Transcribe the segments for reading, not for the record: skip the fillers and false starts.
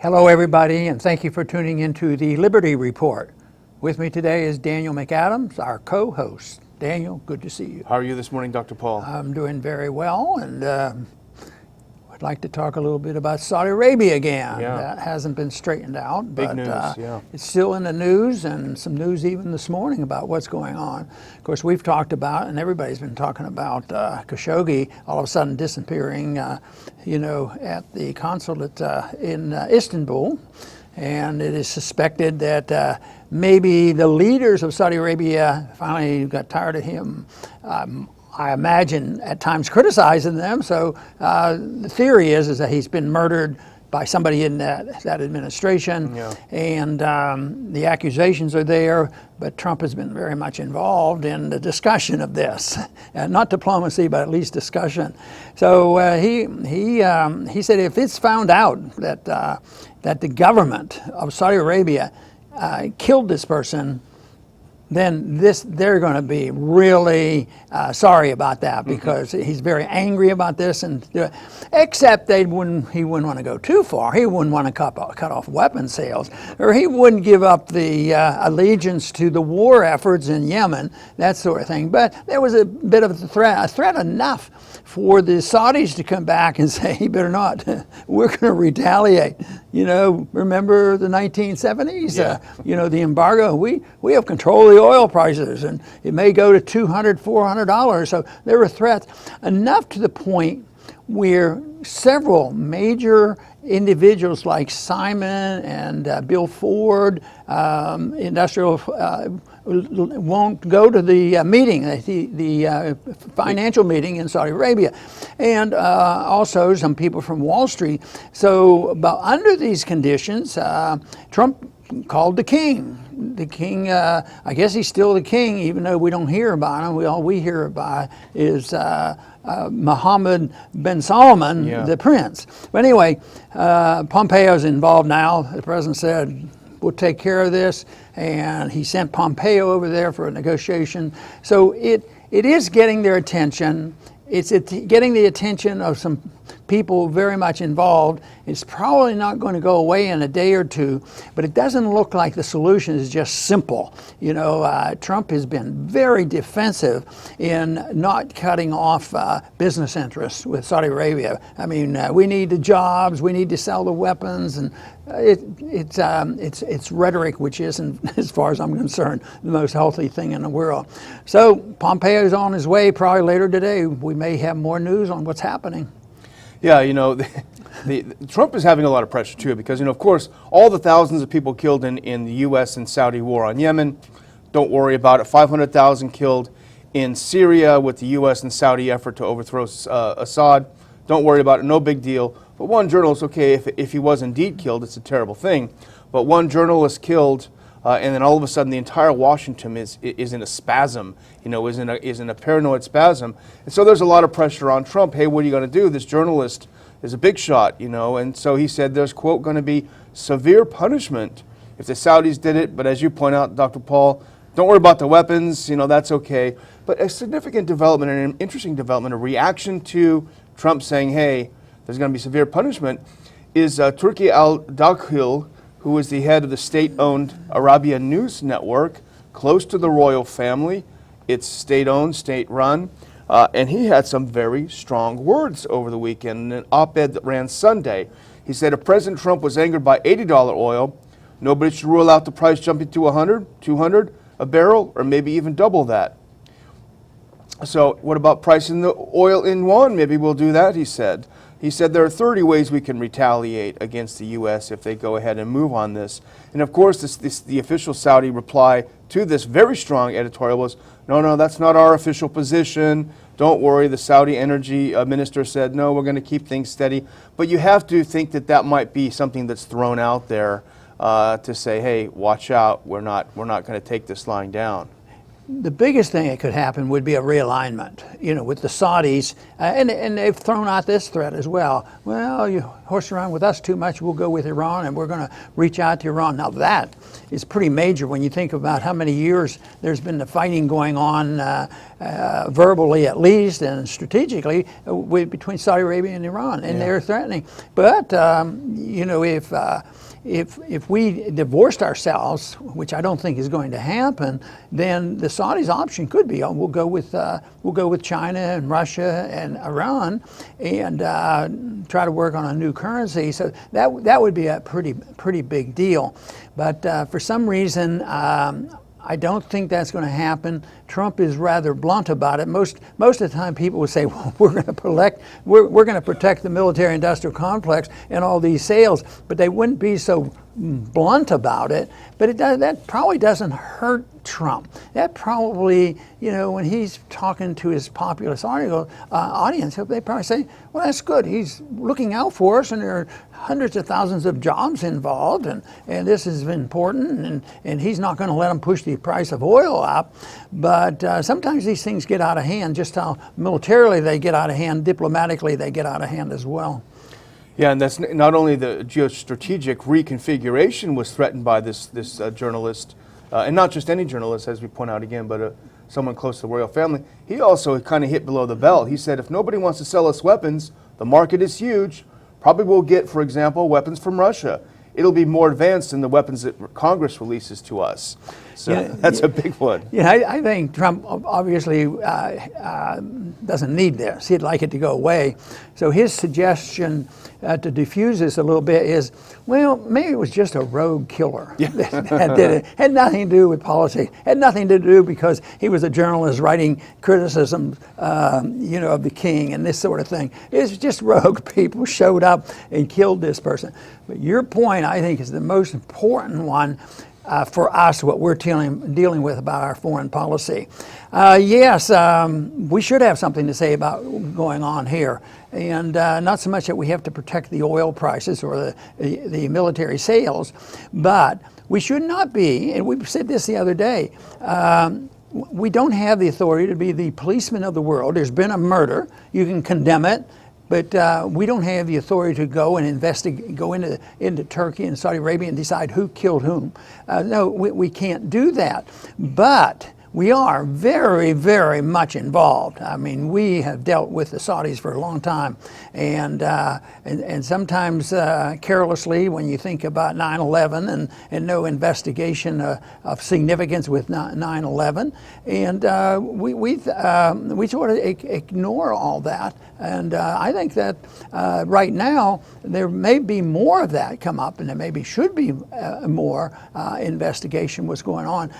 Hello, everybody, and thank you for tuning into the Liberty Report. With me today is Daniel McAdams, our co-host. Daniel, good to see you. How are you this morning, Dr. Paul? I'm doing very well, and I'd like to talk a little bit about Saudi Arabia again. Yeah. That hasn't been straightened out, Big but news, yeah. It's still in the news, and some news even this morning about what's going on. Of course, we've talked about, and everybody's been talking about Khashoggi all of a sudden disappearing, at the consulate in Istanbul. And it is suspected that maybe the leaders of Saudi Arabia finally got tired of him. I imagine at times criticizing them. So the theory is that he's been murdered by somebody in that administration, Yeah. and the accusations are there. But Trump has been very much involved in the discussion of this, not diplomacy, but at least discussion. So he said if it's found out that the government of Saudi Arabia killed this person, then they're going to be really sorry about that, because he's very angry about this, and except he wouldn't want to go too far. He wouldn't want to cut off weapons sales, or he wouldn't give up the allegiance to the war efforts in Yemen, that sort of thing. But there was a bit of a threat enough for the Saudis to come back and say, "He better not. We're going to retaliate." Remember the 1970s? Yeah. The embargo. We have control of the oil prices, and it may go to $200, $400. So there were threats enough to the point where several major individuals like Simon and Bill Ford, industrial, won't go to the meeting, the financial meeting in Saudi Arabia, and also some people from Wall Street. So, but under these conditions, Trump called the king. The king, I guess he's still the king, even though we don't hear about him. All we hear about is Mohammed bin Salman, the prince. But anyway, Pompeo's involved now. The president said, "We'll take care of this," and he sent Pompeo over there for a negotiation. So it is getting their attention. It's getting the attention of some people very much involved. It's probably not going to go away in a day or two, but it doesn't look like the solution is just simple. Trump has been very defensive in not cutting off business interests with Saudi Arabia. I mean, we need the jobs, we need to sell the weapons, and it's rhetoric, which isn't, as far as I'm concerned, the most healthy thing in the world. So Pompeo is on his way. Probably later today we may have more news on what's happening. Yeah, Trump is having a lot of pressure too, because, of course, all the thousands of people killed in the U.S. and Saudi war on Yemen, don't worry about it. 500,000 killed in Syria with the U.S. and Saudi effort to overthrow Assad, don't worry about it, no big deal. But one journalist, okay, if he was indeed killed, it's a terrible thing. But one journalist killed, and then all of a sudden the entire Washington is in a spasm, is in a paranoid spasm. And so there's a lot of pressure on Trump. Hey, what are you going to do? This journalist is a big shot, and so he said there's, quote, going to be severe punishment if the Saudis did it. But as you point out, Dr. Paul, don't worry about the weapons, that's okay. But a significant development and an interesting development, a reaction to Trump saying, hey, there's going to be severe punishment, is Turki al-Dakhil, who is the head of the state-owned Arabian News Network, close to the royal family. It's state-owned, state-run. And he had some very strong words over the weekend in an op-ed that ran Sunday. He said if President Trump was angered by $80 oil, nobody should rule out the price jumping to $100, $200 a barrel, or maybe even double that. So what about pricing the oil in yuan? Maybe we'll do that, he said. He said there are 30 ways we can retaliate against the U.S. if they go ahead and move on this. And of course, the official Saudi reply to this very strong editorial was, no, that's not our official position. Don't worry. The Saudi energy minister said, no, we're going to keep things steady. But you have to think that might be something that's thrown out there to say, hey, watch out. We're not going to take this lying down. the biggest thing that could happen would be a realignment, with the Saudis, and they've thrown out this threat as well. Well, you horse around with us too much, we'll go with Iran, and we're going to reach out to Iran. Now that is pretty major when you think about how many years there's been the fighting going on, verbally at least, and strategically between Saudi Arabia and Iran, and they're threatening. But if we divorced ourselves, which I don't think is going to happen, then the Saudis' option could be, we'll go with China and Russia and Iran, and try to work on a new currency. So that would be a pretty big deal. But for some reason, I don't think that's going to happen. Trump is rather blunt about it. Most of the time, people would say, "Well, we're going to protect the military-industrial complex and all these sales," but they wouldn't be so blunt about it. But that probably doesn't hurt Trump. That probably, when he's talking to his populist audience, they probably say, "Well, that's good. He's looking out for us, and there are hundreds of thousands of jobs involved, and this is important, and he's not going to let them push the price of oil up." But sometimes these things get out of hand. Just how militarily they get out of hand, diplomatically they get out of hand as well. Yeah, and that's not only the geostrategic reconfiguration was threatened by this journalist, and not just any journalist, as we point out again, but someone close to the royal family. He also kind of hit below the belt. He said, if nobody wants to sell us weapons, the market is huge. Probably we'll get, for example, weapons from Russia. It'll be more advanced than the weapons that Congress releases to us. So that's a big one. Yeah, I think Trump obviously doesn't need this. He'd like it to go away. So his suggestion to diffuse this a little bit is, well, maybe it was just a rogue killer that did it. Had nothing to do with politics. Had nothing to do because he was a journalist writing criticism, of the king and this sort of thing. It's just rogue people showed up and killed this person. But your point, I think, is the most important one for us, what we're dealing with about our foreign policy. Yes, we should have something to say about going on here. And not so much that we have to protect the oil prices or the military sales, but we should not be, and we said this the other day, we don't have the authority to be the policeman of the world. There's been a murder. You can condemn it. But we don't have the authority to go and investigate, go into Turkey and Saudi Arabia and decide who killed whom. No, we can't do that. But we are very, very much involved. I mean, we have dealt with the Saudis for a long time, and sometimes carelessly when you think about 9/11 and no investigation of significance with 9/11, and we sort of ignore all that. And I think that right now there may be more of that come up, and there maybe should be more investigation what's going on.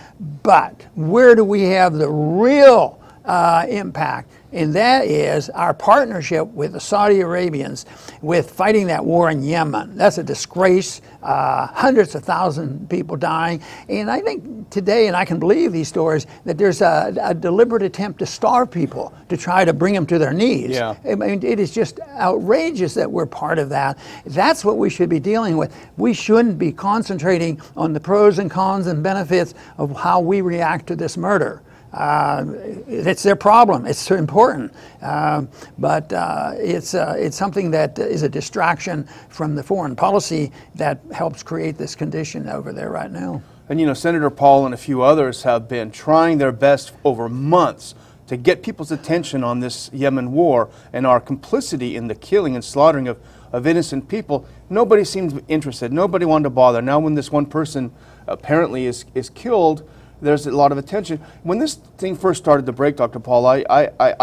But where do we have the real impact? And that is our partnership with the Saudi Arabians with fighting that war in Yemen. That's a disgrace, hundreds of thousands of people dying. And I think today, and I can believe these stories, that there's a deliberate attempt to starve people, to try to bring them to their knees. Yeah. I mean, it is just outrageous that we're part of that. That's what we should be dealing with. We shouldn't be concentrating on the pros and cons and benefits of how we react to this murder. It's their problem. It's so important, but it's something that is a distraction from the foreign policy that helps create this condition over there right now. And Senator Paul and a few others have been trying their best over months to get people's attention on this Yemen war and our complicity in the killing and slaughtering of innocent people. Nobody seemed interested. Nobody wanted to bother. Now when this one person apparently is killed, there's a lot of attention. When this thing first started to break, Dr. Paul, I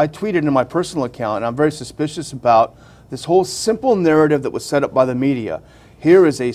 tweeted in my personal account, and I'm very suspicious about this whole simple narrative that was set up by the media. Here is a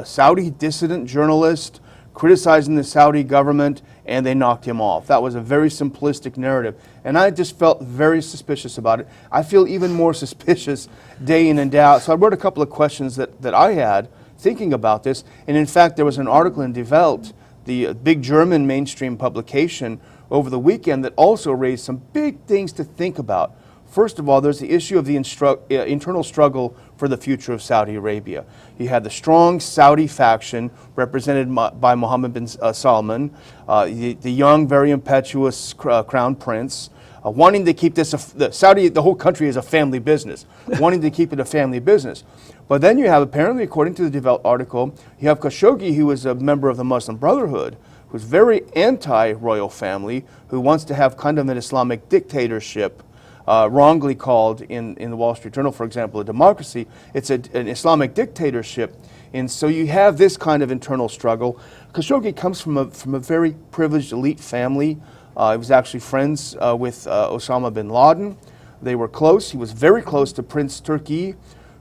Saudi dissident journalist criticizing the Saudi government, and they knocked him off. That was a very simplistic narrative, and I just felt very suspicious about it. I feel even more suspicious day in and day out. So I wrote a couple of questions that I had thinking about this, and in fact, there was an article in Die Welt, the big German mainstream publication, over the weekend that also raised some big things to think about. First of all, there's the issue of the internal struggle for the future of Saudi Arabia. You had the strong Saudi faction represented by Mohammed bin Salman, the young, very impetuous crown prince, wanting to keep this, the whole country is a family business, wanting to keep it a family business. But then you have, apparently, according to the Developed article, you have Khashoggi, who is a member of the Muslim Brotherhood, who's very anti-royal family, who wants to have kind of an Islamic dictatorship, wrongly called in the Wall Street Journal, for example, a democracy. It's an Islamic dictatorship. And so you have this kind of internal struggle. Khashoggi comes from a very privileged elite family. He was actually friends with Osama bin Laden. They were close. He was very close to Prince Turki,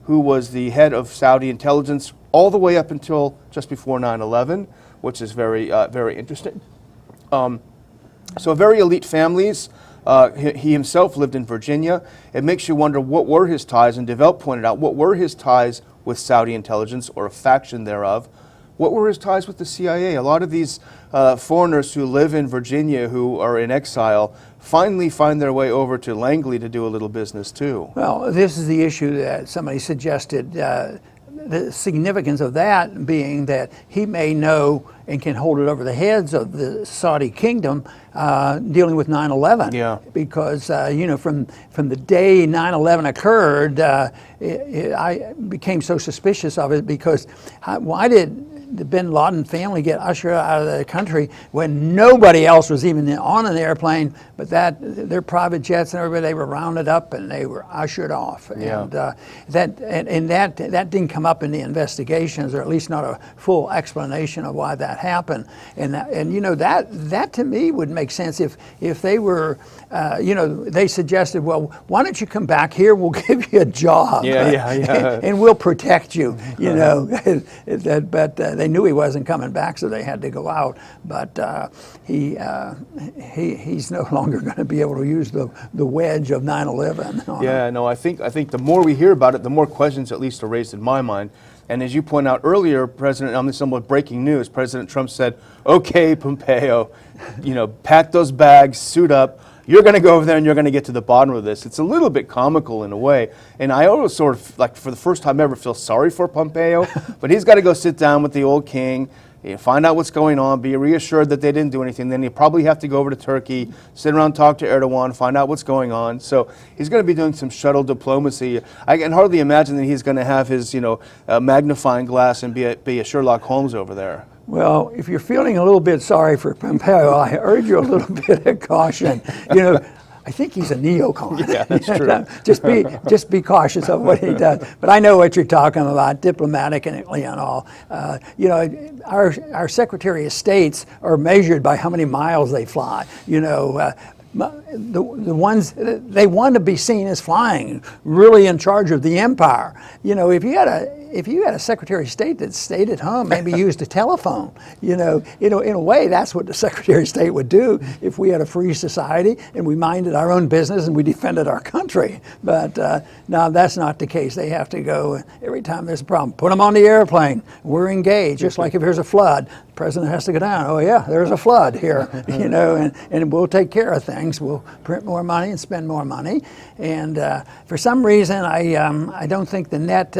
who was the head of Saudi intelligence all the way up until just before 9/11, which is very, very interesting. So very elite families. He himself lived in Virginia. It makes you wonder what were his ties, and Develop pointed out, what were his ties with Saudi intelligence, or a faction thereof? What were his ties with the CIA? A lot of these foreigners who live in Virginia, who are in exile, finally find their way over to Langley to do a little business too. Well, this is the issue that somebody suggested. The significance of that being that he may know and can hold it over the heads of the Saudi kingdom dealing with 9/11. Yeah. Because, from the day 9/11 occurred, I became so suspicious of it because why did the bin Laden family get ushered out of the country when nobody else was even on an airplane, but their private jets and everybody, they were rounded up and they were ushered off. Yeah. And that didn't come up in the investigations, or at least not a full explanation of why that happened. And that to me would make sense if they were, they suggested, well, why don't you come back here? We'll give you a job. Yeah. And we'll protect you. But they knew he wasn't coming back, so they had to go out. But he's no longer going to be able to use the wedge of 9/11. Yeah, no, I think the more we hear about it, the more questions at least are raised in my mind. And as you point out earlier, on this somewhat breaking news, President Trump said, "Okay, Pompeo, pack those bags, suit up. You're going to go over there and you're going to get to the bottom of this." It's a little bit comical in a way. And I always sort of, like, for the first time ever, feel sorry for Pompeo. But he's got to go sit down with the old king, find out what's going on, be reassured that they didn't do anything. Then he'll probably have to go over to Turkey, sit around, talk to Erdogan, find out what's going on. So he's going to be doing some shuttle diplomacy. I can hardly imagine that he's going to have his, magnifying glass and be a Sherlock Holmes over there. Well, if you're feeling a little bit sorry for Pompeo, I urge you a little bit of caution. I think he's a neocon. Yeah, that's true. just be cautious of what he does. But I know what you're talking about, diplomatically and all. Our Secretary of States are measured by how many miles they fly. The ones they want to be seen as flying, really in charge of the empire. If you had a Secretary of State that stayed at home, maybe used a telephone, in a way, that's what the Secretary of State would do if we had a free society and we minded our own business and we defended our country. But no, that's not the case. They have to go every time there's a problem. Put them on the airplane. We're engaged. Just like if there's a flood, the president has to go down. Oh yeah, there's a flood here, and we'll take care of things. We'll print more money and spend more money. And for some reason, I don't think the net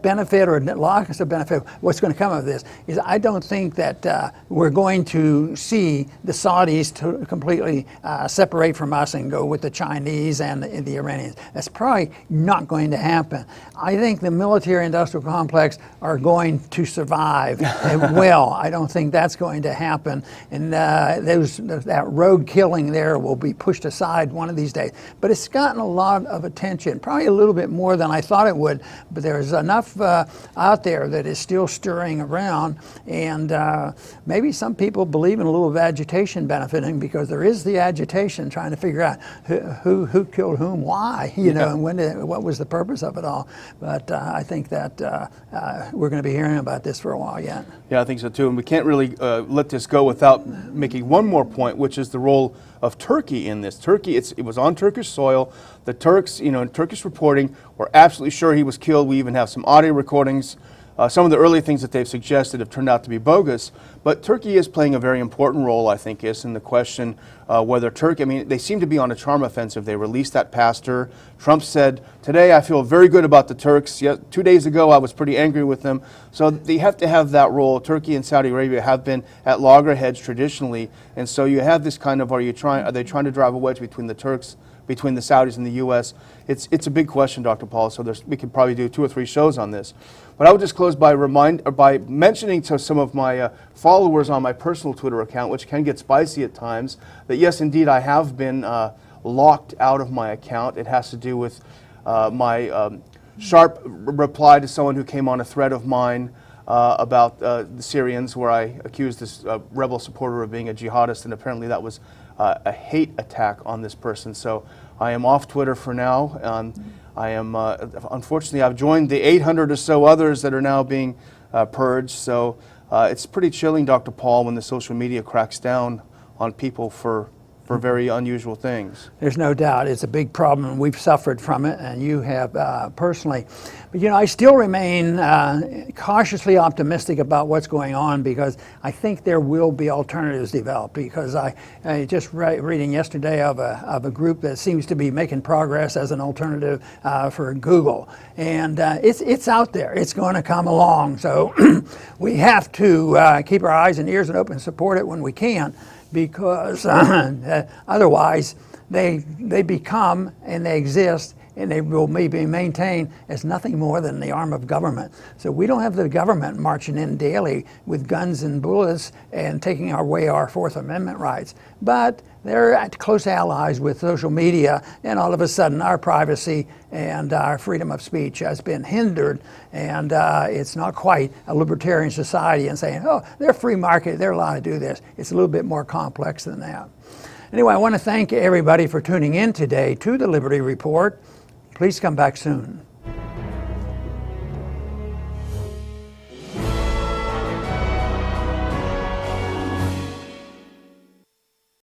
benefit or net loss of benefit, what's going to come of this, is I don't think that we're going to see the Saudis to completely separate from us and go with the Chinese and the Iranians. That's probably not going to happen. I think the military-industrial complex are going to survive and will. I don't think that's going to happen. And that rogue killing there will be pushed aside one of these days. But it's gotten a lot of attention, probably a little bit more than I thought it would. But there's enough out there that is still stirring around, and maybe some people believe in a little of agitation benefiting, because there is the agitation trying to figure out who killed whom, why, and what was the purpose of it all. But I think that we're going to be hearing about this for a while yet. Yeah, I think so too. And we can't really let this go without making one more point, which is the role of Turkey in this. Turkey, it was on Turkish soil. The Turks, in Turkish reporting, were absolutely sure he was killed. We even have some audio recordings some of the early things that they've suggested have turned out to be bogus. But Turkey is playing a very important role, I think, is in the question whether Turkey, I mean, they seem to be on a charm offensive. They released that pastor. Trump said, today I feel very good about the Turks. Yeah, 2 days ago I was pretty angry with them. So they have to have that role. Turkey and Saudi Arabia have been at loggerheads traditionally. And so you have this kind of, are they trying to drive a wedge between the Turks, between the Saudis and the U.S.? It's a big question, Dr. Paul, so we could probably do 2 or 3 shows on this. But I would just close by mentioning to some of my followers on my personal Twitter account, which can get spicy at times, that yes, indeed, I have been locked out of my account. It has to do with my sharp reply to someone who came on a thread of mine about the Syrians, where I accused this rebel supporter of being a jihadist, and apparently that was a hate attack on this person. So I am off Twitter for now. I am, unfortunately, I've joined the 800 or so others that are now being purged. So it's pretty chilling, Dr. Paul, when the social media cracks down on people for very unusual things. There's no doubt it's a big problem, and we've suffered from it, and you have personally. But I still remain cautiously optimistic about what's going on, because I think there will be alternatives developed. Because I just reading yesterday of a group that seems to be making progress as an alternative for Google, and it's out there. It's going to come along. So we have to keep our eyes and ears open and support it when we can. Because otherwise they become and they exist and they will maybe maintained as nothing more than the arm of government. So we don't have the government marching in daily with guns and bullets and taking away our Fourth Amendment rights. But they're close allies with social media, and all of a sudden our privacy and our freedom of speech has been hindered, and it's not quite a libertarian society and saying, oh, they're free market, they're allowed to do this. It's a little bit more complex than that. Anyway, I want to thank everybody for tuning in today to the Liberty Report. Please come back soon.